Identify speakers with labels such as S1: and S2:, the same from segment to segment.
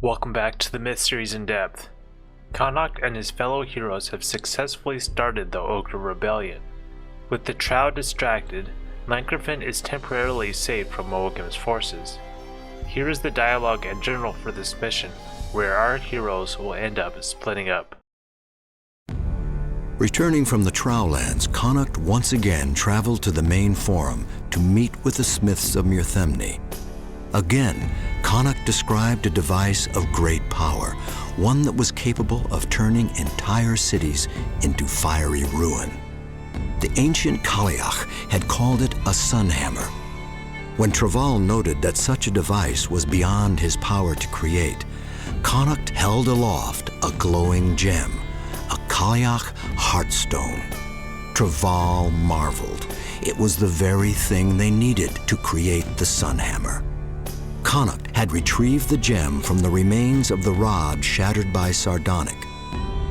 S1: Welcome back to the Myth Series in Depth. Connacht and his fellow heroes have successfully started the Ogre Rebellion. With the Trow distracted, Llangefni is temporarily saved from Moagam's forces. Here is the dialogue and journal for this mission, where our heroes will end up splitting up.
S2: Returning from the Trowlands, Connacht once again traveled to the main forum to meet with the smiths of Myurthemny. Again, Connacht described a device of great power, one that was capable of turning entire cities into fiery ruin. The ancient Cailleach had called it a sun hammer. When Travall noted that such a device was beyond his power to create, Connacht held aloft a glowing gem, a Cailleach heartstone. Travall marveled. It was the very thing they needed to create the sun hammer. Connacht had retrieved the gem from the remains of the rod shattered by Sardonic.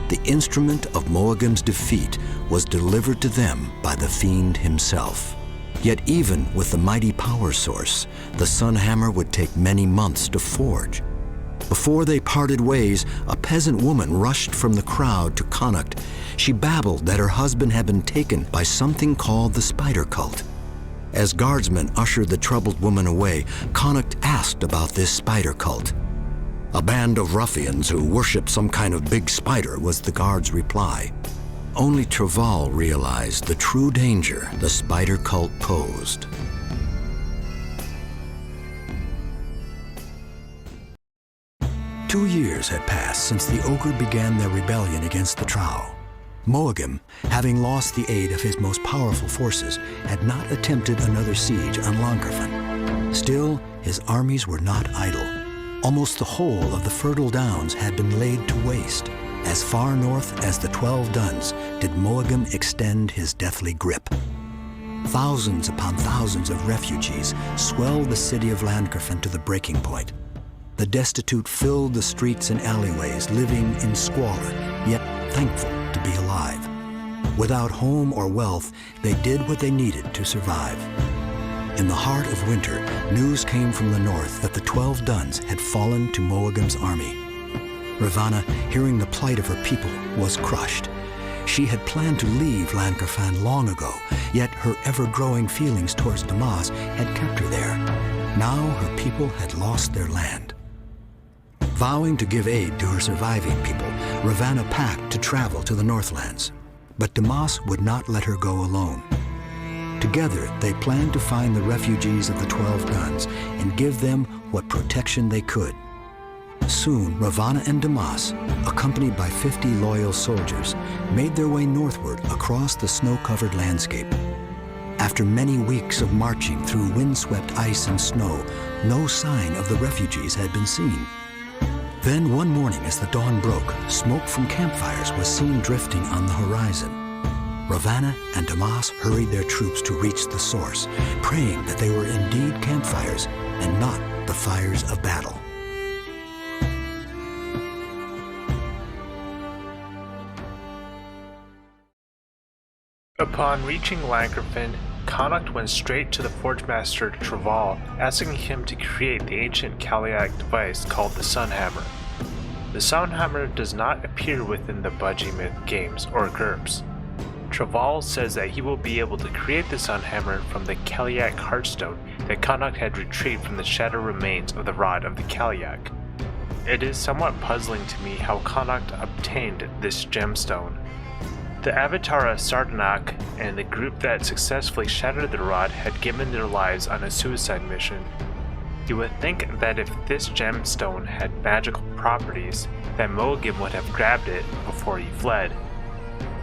S2: The instrument of Moagam's defeat was delivered to them by the fiend himself. Yet even with the mighty power source, the sun hammer would take many months to forge. Before they parted ways, a peasant woman rushed from the crowd to Connacht. She babbled that her husband had been taken by something called the Spider Cult. As guardsmen ushered the troubled woman away, Connacht asked about this spider cult. "A band of ruffians who worship some kind of big spider," was the guard's reply. Only Travall realized the true danger the spider cult posed. Two years had passed since the Ogre began their rebellion against the Trow. Moagam, having lost the aid of his most powerful forces, had not attempted another siege on Llangefni. Still, his armies were not idle. Almost the whole of the Fertile Downs had been laid to waste. As far north as the 12 Duns did Moagam extend his deathly grip. Thousands upon thousands of refugees swelled the city of Llangefni to the breaking point. The destitute filled the streets and alleyways, living in squalor, yet thankful to be alive. Without home or wealth, they did what they needed to survive. In the heart of winter, news came from the north that the 12 Duns had fallen to Moagam's army. Ravana, hearing the plight of her people, was crushed. She had planned to leave Llangefni long ago, yet her ever-growing feelings towards Damas had kept her there. Now her people had lost their land. Vowing to give aid to her surviving people, Ravana packed to travel to the Northlands. But Damas would not let her go alone. Together, they planned to find the refugees of the 12 Duns and give them what protection they could. Soon, Ravana and Damas, accompanied by 50 loyal soldiers, made their way northward across the snow-covered landscape. After many weeks of marching through windswept ice and snow, no sign of the refugees had been seen. Then one morning as the dawn broke, smoke from campfires was seen drifting on the horizon. Ravana and Damas hurried their troops to reach the source, praying that they were indeed campfires and not the fires of battle.
S1: Upon reaching Llangefni, Connacht went straight to the Forgemaster Travall, asking him to create the ancient Cailleach device called the Sun Hammer. The Sun Hammer does not appear within the Bungie Myth games or GURPS. Travall says that he will be able to create the Sun Hammer from the Cailleach Heartstone that Connacht had retrieved from the shattered remains of the Rod of the Cailleach. It is somewhat puzzling to me how Connacht obtained this gemstone. The Avatara Sardonic and the group that successfully shattered the rod had given their lives on a suicide mission. You would think that if this gemstone had magical properties, that Moagam would have grabbed it before he fled.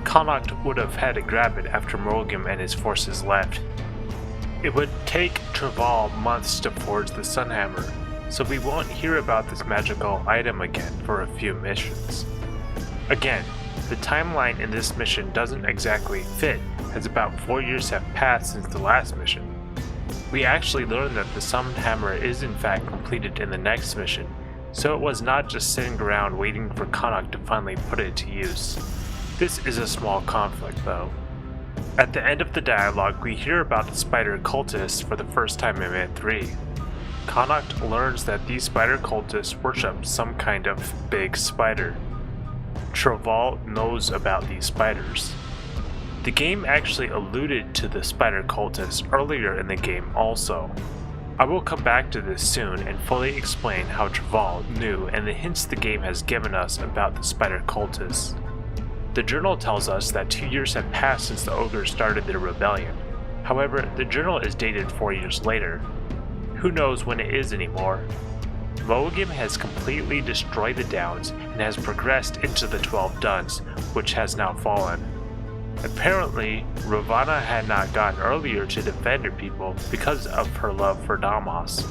S1: Connacht would have had to grab it after Moagam and his forces left. It would take Travall months to forge the Sun Hammer, so we won't hear about this magical item again for a few missions. Again, the timeline in this mission doesn't exactly fit, as about 4 years have passed since the last mission. We actually learned that the Sun Hammer is in fact completed in the next mission, so it was not just sitting around waiting for Connacht to finally put it to use. This is a small conflict though. At the end of the dialogue, we hear about the spider cultists for the first time in Myth 3. Connacht learns that these spider cultists worship some kind of big spider. Travall knows about these spiders. The game actually alluded to the spider cultists earlier in the game also. I will come back to this soon and fully explain how Travall knew and the hints the game has given us about the spider cultists. The journal tells us that 2 years have passed since the ogres started their rebellion. However, the journal is dated 4 years later. Who knows when it is anymore? Mulligan has completely destroyed the Downs and has progressed into the 12 Duns, which has now fallen. Apparently, Ravana had not gone earlier to defend her people because of her love for Damas.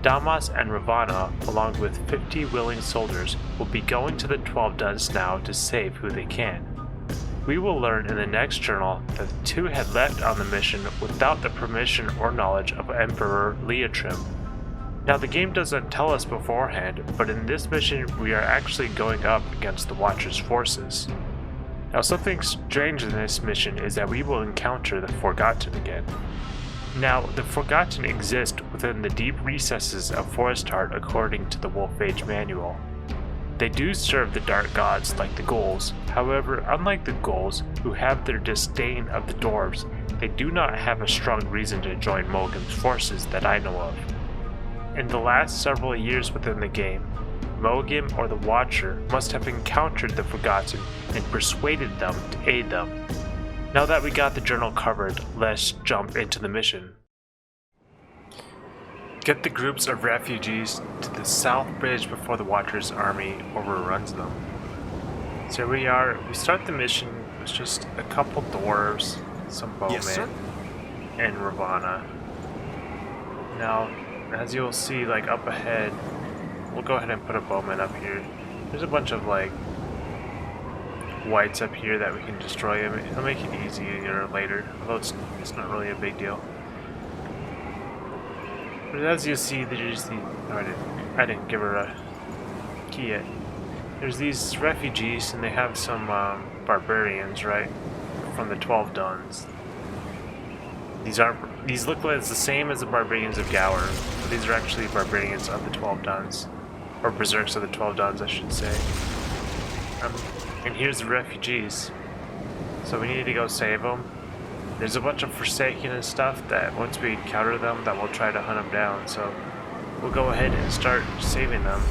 S1: Damas and Ravana, along with 50 willing soldiers, will be going to the 12 Duns now to save who they can. We will learn in the next journal that the two had left on the mission without the permission or knowledge of Emperor Leotrim. Now the game doesn't tell us beforehand, but in this mission we are actually going up against the Watcher's forces. Now something strange in this mission is that we will encounter the Forgotten again. Now, the Forgotten exist within the deep recesses of Forest Heart according to the Wolf Age manual. They do serve the dark gods like the ghouls, however, unlike the ghouls, who have their disdain of the dwarves, they do not have a strong reason to join Mulligan's forces that I know of. In the last several years within the game, Mulligan or the Watcher must have encountered the Forgotten and persuaded them to aid them. Now that we got the journal covered, let's jump into the mission. Get the groups of refugees to the south bridge before the Watcher's army overruns them. So here we are. We start the mission with just a couple dwarves, some bowmen,
S3: Yes, sir.
S1: and Ravana. Now, as you'll see, like up ahead, we'll go ahead and put a bowman up here. There's a bunch of like whites up here that we can destroy. It'll make it easier later, although it's not really a big deal. But as you see, there's the I didn't give her a key yet. There's these refugees, and they have some barbarians, right, from the 12 Duns. These look like it's the same as the barbarians of Gower, but these are actually barbarians of the 12 Duns, or berserks of the 12 Duns, I should say. And here's the refugees, so we need to go save them. There's a bunch of Forsaken and stuff that once we encounter them, that we'll try to hunt them down. So we'll go ahead and start saving them.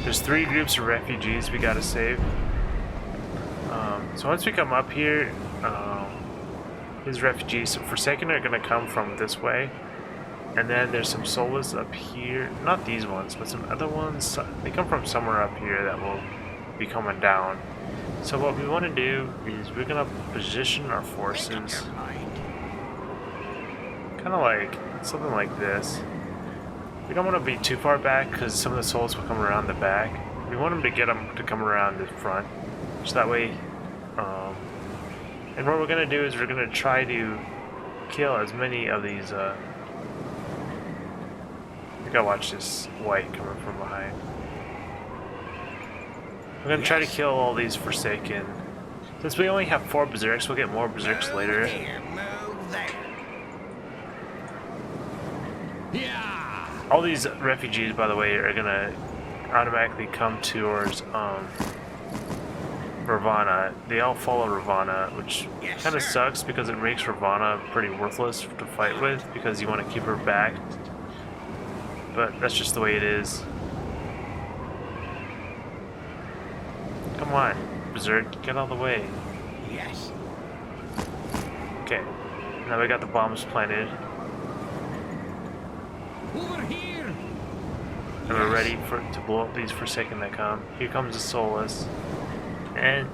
S1: There's 3 groups of refugees we gotta save. So once we come up here, these refugees, some Forsaken are gonna come from this way, and then there's some Soulless up here. Not these ones, but some other ones. They come from somewhere up here that will be coming down. So what we want to do is we're gonna position our forces kind of like something like this. We don't want to be too far back because some of the souls will come around the back. We want them to get them to come around the front, so that way. And what we're gonna do is we're gonna try to kill as many of these. We gotta watch this white coming from behind. We're gonna try to kill all these Forsaken. Since we only have 4 berserks, we'll get more berserks later. All these refugees, by the way, are gonna automatically come towards Ravana. They all follow Ravana, which kind of sucks because it makes Ravana pretty worthless to fight with because you want to keep her back. But that's just the way it is. Come on, Berserk, get out of the way.
S3: Yes.
S1: Okay, now we got the bombs planted.
S3: Over here.
S1: And we're ready to blow up these Forsaken that come. Here comes the Soulless. And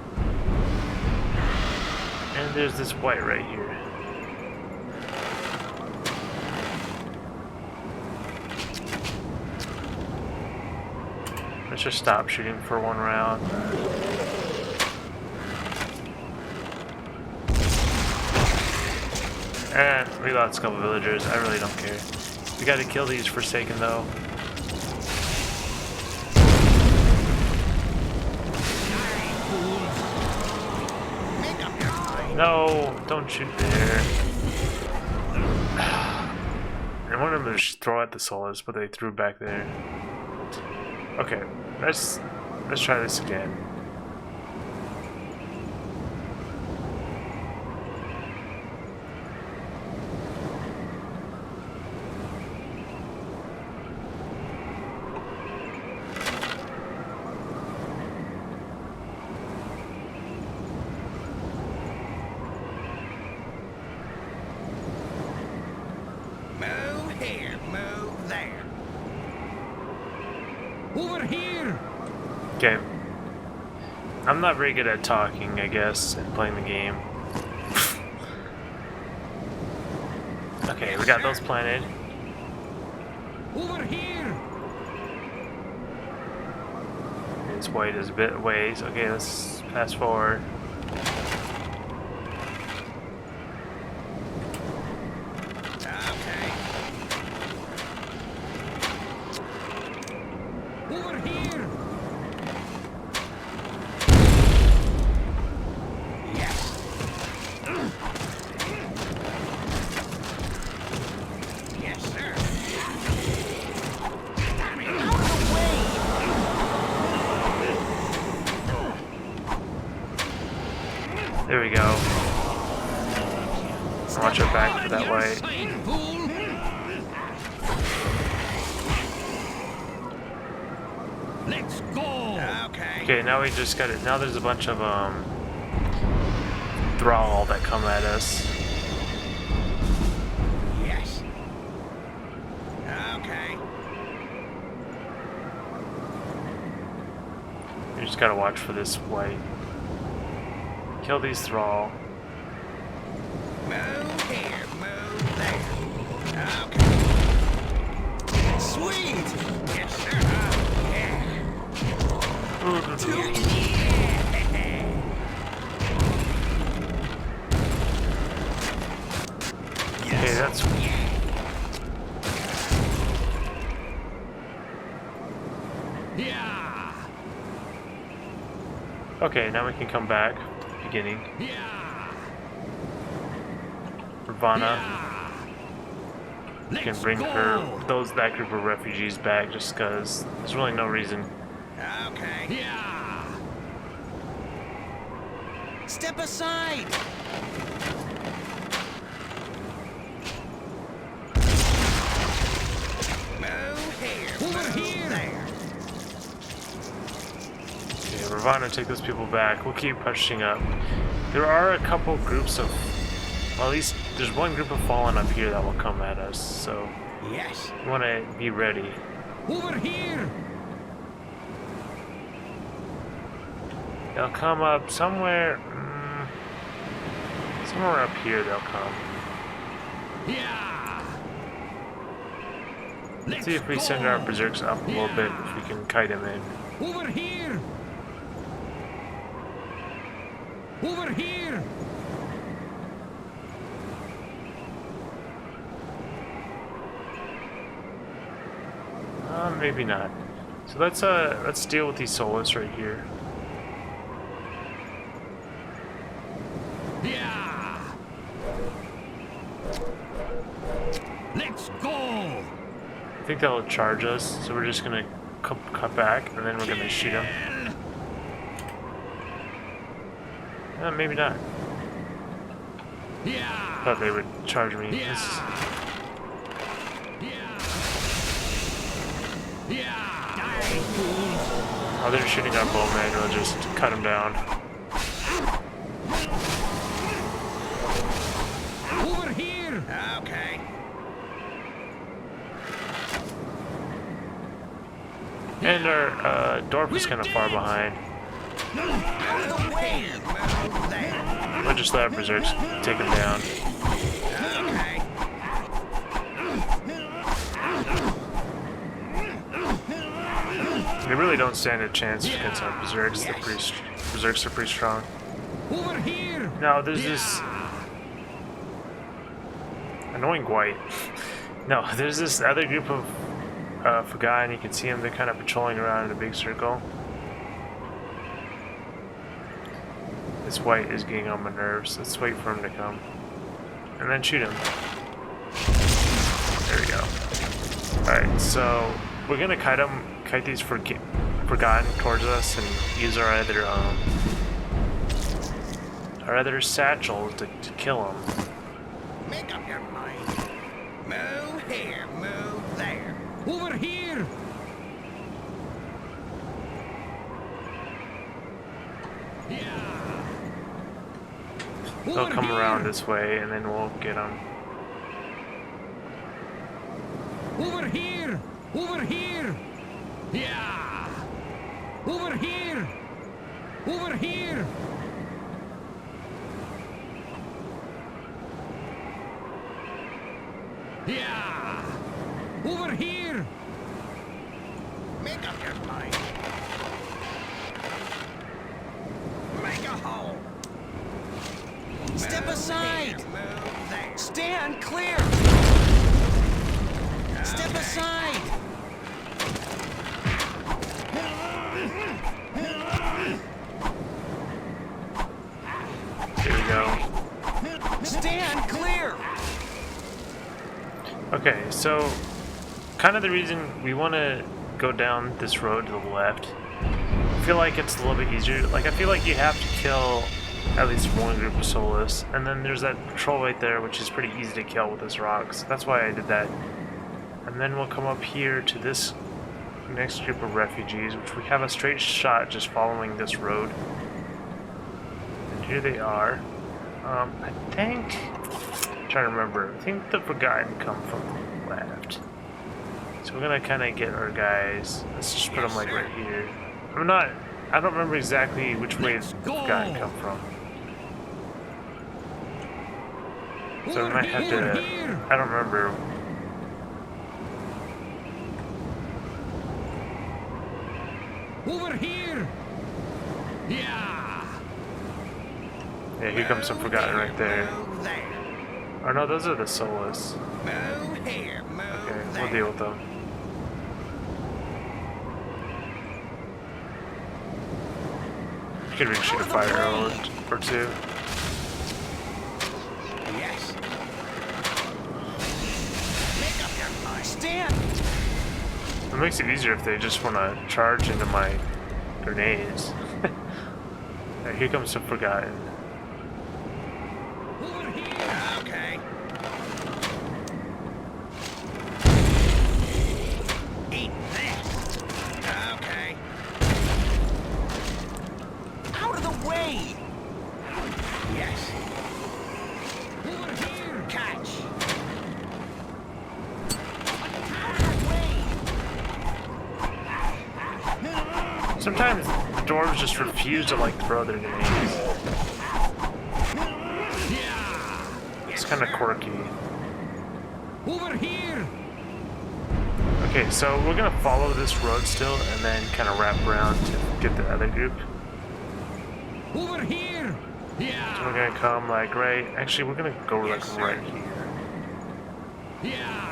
S1: there's this white right here. Let's just stop shooting for 1 round. And we lost a couple villagers. I really don't care. We gotta kill these Forsaken though. No, don't shoot there. I wanted them to throw at the Solus, but they threw back there. Okay, let's try this again.
S3: Move here, move there. Over here.
S1: Okay. I'm not very good at talking, I guess, and playing the game. Okay, we got those planted.
S3: Over here.
S1: This white is a bit ways. Okay, let's fast forward.
S3: Okay. Over here. Yes. Yes, sir. Out of the way.
S1: There we go. Watch our back for that white.
S3: Side, fool. Let's go. Okay.
S1: Okay, now we just got it. Now there's a bunch of thrall that come at us.
S3: Yes. Okay.
S1: You just gotta watch for this white. Kill these thrall.
S3: Move here, move there. Okay. Sweet. Yes, sir.
S1: Okay, that's
S3: Yeah.
S1: okay. Now we can come back. Beginning.
S3: Yeah.
S1: Ravana.
S3: Yeah.
S1: We can
S3: Let's
S1: bring
S3: go.
S1: that group of refugees back just because there's really no reason.
S3: Okay. Yeah. Step aside. Move here. Over here. There.
S1: Okay, Ravana, take those people back. We'll keep pushing up. There are a couple groups of, well, at least there's one group of fallen up here that will come at us, so
S3: Yes.
S1: we want to be ready.
S3: Over here.
S1: They'll come up somewhere, somewhere up here they'll come.
S3: Yeah.
S1: Let's see if we send our berserks up a little bit, if we can kite them in.
S3: Over here. Over here.
S1: Maybe not. So let's deal with these Solus right here.
S3: Yeah. Let's go.
S1: I think they'll charge us, so we're just gonna cut back, and then we're gonna shoot them. Maybe not.
S3: Yeah.
S1: Thought they would charge me.
S3: Yeah. Yeah. Die, fools.
S1: Oh, they're shooting our bowman. We'll just cut them down.
S3: Over here. Okay.
S1: And our Dorf is kind of far behind.
S3: Out of the way. Move there.
S1: We'll just let our berserks take them down.
S3: Okay.
S1: They really don't stand a chance against our berserks. Berserks are pretty strong.
S3: Over here.
S1: Now there's this annoying white. No, there's this other group of Fagai, and you can see them. They're kind of patrolling around in a big circle. This white is getting on my nerves. Let's wait for him to come, and then shoot him. There we go. Alright, so we're gonna kite these Forgotten towards us and use our other satchels to kill them.
S3: Make up your mind. Move here, move there.
S4: Over here! Yeah.
S1: They'll come around this way and then we'll get them.
S4: Over here! Over here! Yeah! Over here! Over here! Yeah! Over here!
S3: Make up your mind. Make a hole.
S4: Step
S3: Move
S4: aside!
S3: here, move there.
S4: Stand clear! Step
S3: Okay.
S4: aside!
S1: Here we go.
S4: Stand clear!
S1: Okay, so kind of the reason we want to go down this road to the left, I feel like it's a little bit easier. Like, I feel like you have to kill at least one group of Solus, and then there's that patrol right there, which is pretty easy to kill with this rock, so that's why I did that. And then we'll come up here to this next group of refugees, which we have a straight shot just following this road. And here they are. I think, I'm trying to remember, I think the Forgotten come from the left. So we're gonna kind of get our guys, let's just put them like right here. I don't remember exactly which way the Forgotten come from. So we might have to, I don't remember.
S4: Over here! Yeah!
S1: Yeah, here comes some Forgotten right there.
S3: Move there.
S1: Oh no, those are the Solus.
S3: Move here, move
S1: Okay,
S3: there.
S1: we'll deal with them. You could even shoot a fire arrow or two.
S3: Yes. Make up your mind.
S4: Stand!
S1: It makes it easier if they just want to charge into my grenades. Alright, here comes some Forgotten.
S4: Over here!
S3: Okay. Eat this. Okay.
S4: Out of the way!
S3: Yes.
S4: Over here!
S3: Catch.
S4: Out of the way!
S1: Sometimes dwarves just refuse to like throw their grenades.
S4: Yeah!
S1: It's kind of quirky.
S4: Over here!
S1: Okay, so we're gonna follow this road still and then kind of wrap around to get the other group.
S4: Over here!
S1: So
S4: Yeah!
S1: we're gonna come like right. Actually, we're gonna go like right here.
S4: Yeah!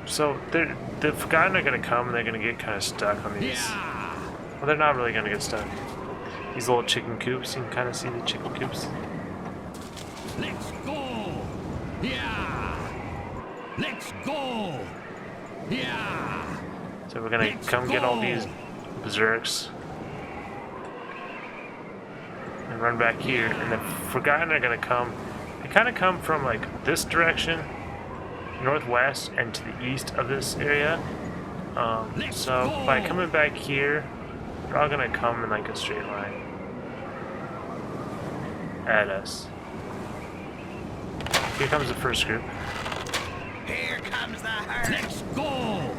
S1: So the Forgotten are gonna come and they're gonna get kind of stuck on these.
S4: Yeah!
S1: Well, they're not really gonna get stuck. These little chicken coops. You can kind of see the chicken coops.
S4: Let's go! Yeah! Let's go! Yeah!
S1: So we're gonna
S4: Let's
S1: come get all
S4: go.
S1: these berserks and run back here. And the Forgotten are gonna come. They kind of come from like this direction, northwest, and to the east of this area. So by coming back here, they're all gonna come in like a straight line at us. Here comes the first group.
S3: Here comes the herd.
S4: Let's go!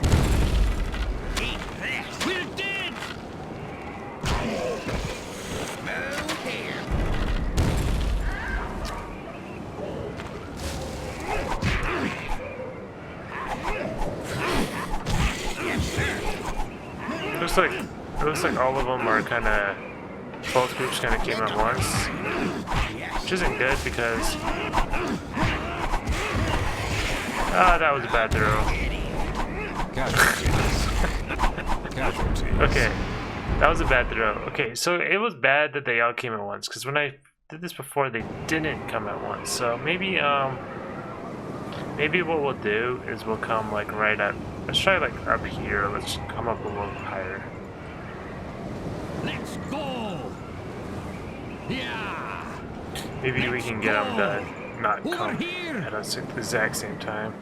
S3: Eat this.
S4: We're dead!
S3: Move here. Yes, sir.
S1: It looks like all of them are kind of, both groups kind of came at once,
S3: Yes.
S1: which isn't good because that was a bad throw. Okay, that was a bad throw. Okay, so it was bad that they all came at once because when I did this before, they didn't come at once. So maybe Maybe what we'll do is we'll come like right at. Let's try like up here. Let's come up a little higher.
S4: Let's go. Yeah.
S1: Maybe we can get them to not
S4: Over
S1: come
S4: here.
S1: at us at the exact same time.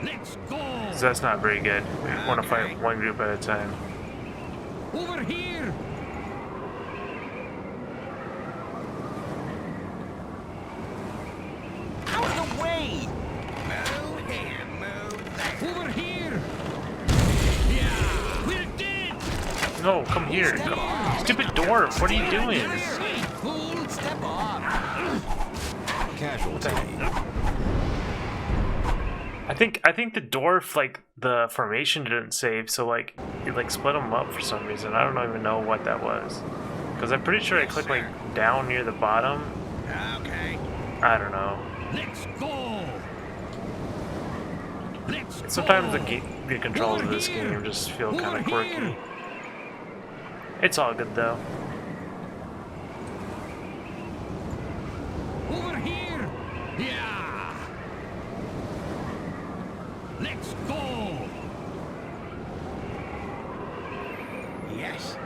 S4: Let's go.
S1: So that's not very good. We want to fight one group at a time.
S4: Over here.
S3: Out of the way! Move here, move there.
S4: Over here. Yeah. We're dead.
S1: No, come here. Come. Stupid dwarf, what are you doing?
S4: Hey, fool.
S3: Step off.
S2: Casualty.
S1: I think the dwarf, like, the formation didn't save, so like it like split them up for some reason. I don't even know what that was. Because I'm pretty sure I clicked like down near the bottom.
S3: Okay.
S1: I don't know.
S4: Let's go. Let's
S1: Sometimes
S4: go.
S1: the controls of this game just feel kind of quirky. It's all good though.
S4: Over here. Yeah. Let's go.
S3: Yes.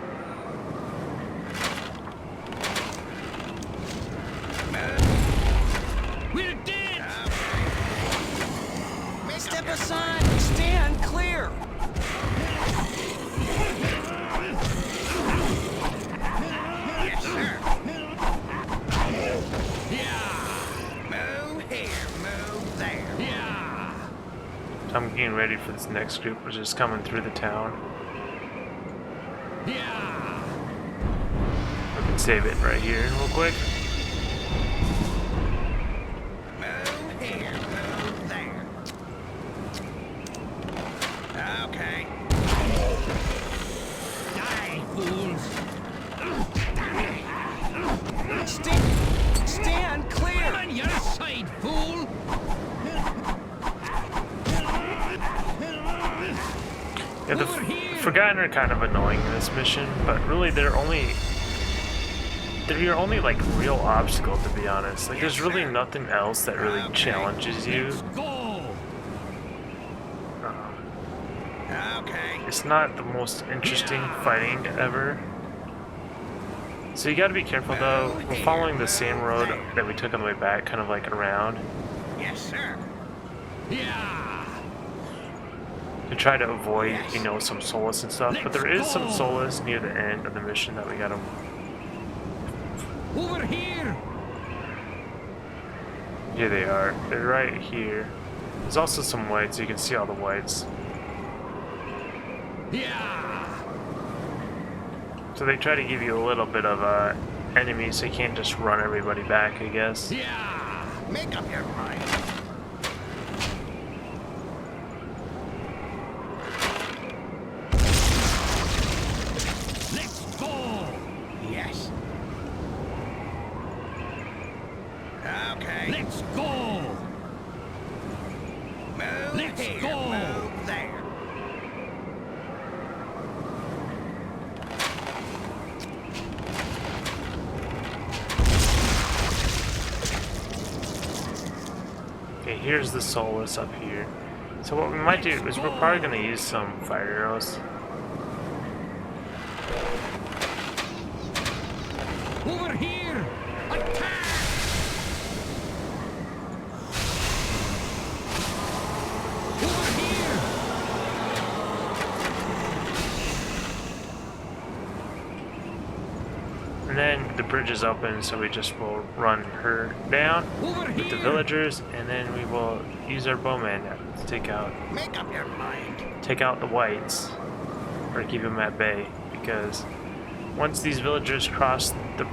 S4: We're dead.
S3: May step aside. Stand clear. Yes, sir.
S4: Yeah.
S3: Move here, move there.
S4: Yeah.
S1: I'm getting ready for this next group, which is coming through the town.
S4: Yeah.
S1: We can save it right here real quick.
S3: Move here, move there. Okay.
S4: Die, fools.
S3: Stand clear.
S4: I'm on your side, fool.
S1: Yeah, the Forgotten are kind of annoying in this mission, but really they're your only like real obstacle, to be honest. Like there's really nothing else that really challenges you.
S4: Let's go.
S3: Okay.
S1: It's not the most interesting fighting ever. So you gotta be careful though. We're following the same road that we took on the way back, kind of like around,
S3: Yes, sir.
S4: Yeah.
S1: to try to avoid, you know, some solace and stuff. But there is some solace near the end of the mission that we gotta.
S4: Over here.
S1: Here they are. They're right here. There's also some whites. You can see all the whites.
S4: Yeah.
S1: So they try to give you a little bit of enemy, so you can't just run everybody back, I guess.
S4: Yeah.
S3: Make up your mind.
S4: Let's go.
S3: Yes. Okay.
S4: Let's go.
S3: Move
S4: Let's
S3: here,
S4: go.
S3: move there.
S1: Okay, here's the solace up here. So what we might do is we're probably going to use some fire arrows.
S4: Over here. Attack. Over here.
S1: And then the bridge is open, so we just will run her down
S4: Over
S1: with the
S4: here.
S1: villagers, and then we will use our bowman to take out
S3: Make up your mind.
S1: the whites, or keep them at bay, because once these villagers cross the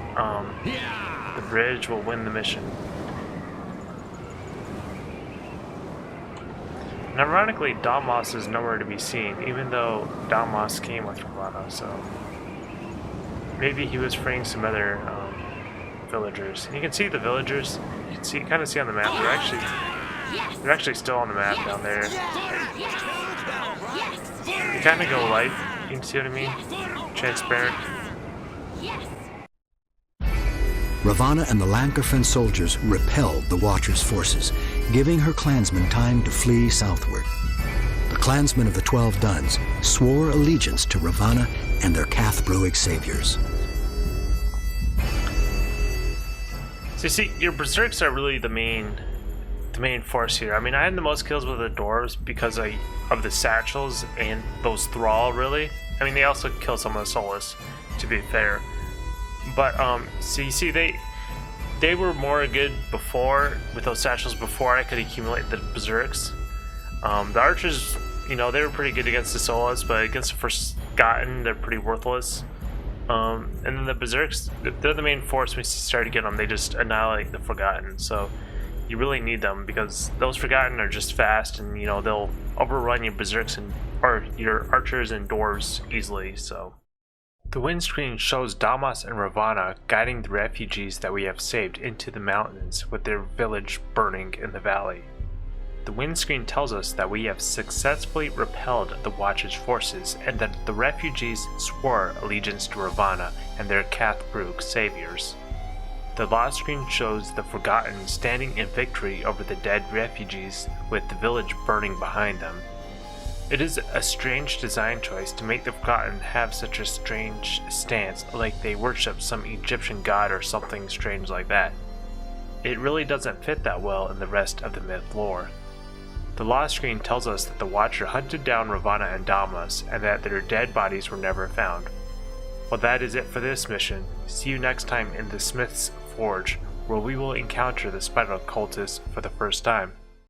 S4: Yeah.
S1: bridge, we'll win the mission. And ironically, Damas is nowhere to be seen, even though Damas came with Ravana, so maybe he was freeing some other villagers. And you can see the villagers. You can kind of see on the map. They're actually still on the map down there. They kind of go light. You can see what I mean? Transparent.
S2: Ravana and the Lankerfen soldiers repelled the Watcher's forces, giving her clansmen time to flee southward. The clansmen of the 12 Duns swore allegiance to Ravana and their Cathbroic saviors.
S1: So you see, your berserks are really the main force here. I mean, I had the most kills with the dwarves because of the satchels and those thrall, really. I mean, they also kill some of the soulless, to be fair. But so you see, they were more good before with those satchels before I could accumulate the berserks. The archers, you know, they were pretty good against the soulless, but against the Forgotten, they're pretty worthless. And then the berserks, they're the main force. When you start to get them, they just annihilate the Forgotten. So you really need them because those Forgotten are just fast, and you know they'll overrun your berserks or your archers and dwarves easily. So the windscreen shows Damas and Ravana guiding the refugees that we have saved into the mountains, with their village burning in the valley. The windscreen tells us that we have successfully repelled the Watcher's forces and that the refugees swore allegiance to Ravana and their Cathbroic saviors. The lost screen shows the Forgotten standing in victory over the dead refugees, with the village burning behind them. It is a strange design choice to make the Forgotten have such a strange stance, like they worship some Egyptian god or something strange like that. It really doesn't fit that well in the rest of the myth lore. The lost screen tells us that the Watcher hunted down Ravana and Damas and that their dead bodies were never found. Well, that is it for this mission. See you next time in the Smith's Forge, where we will encounter the spider cultists for the first time.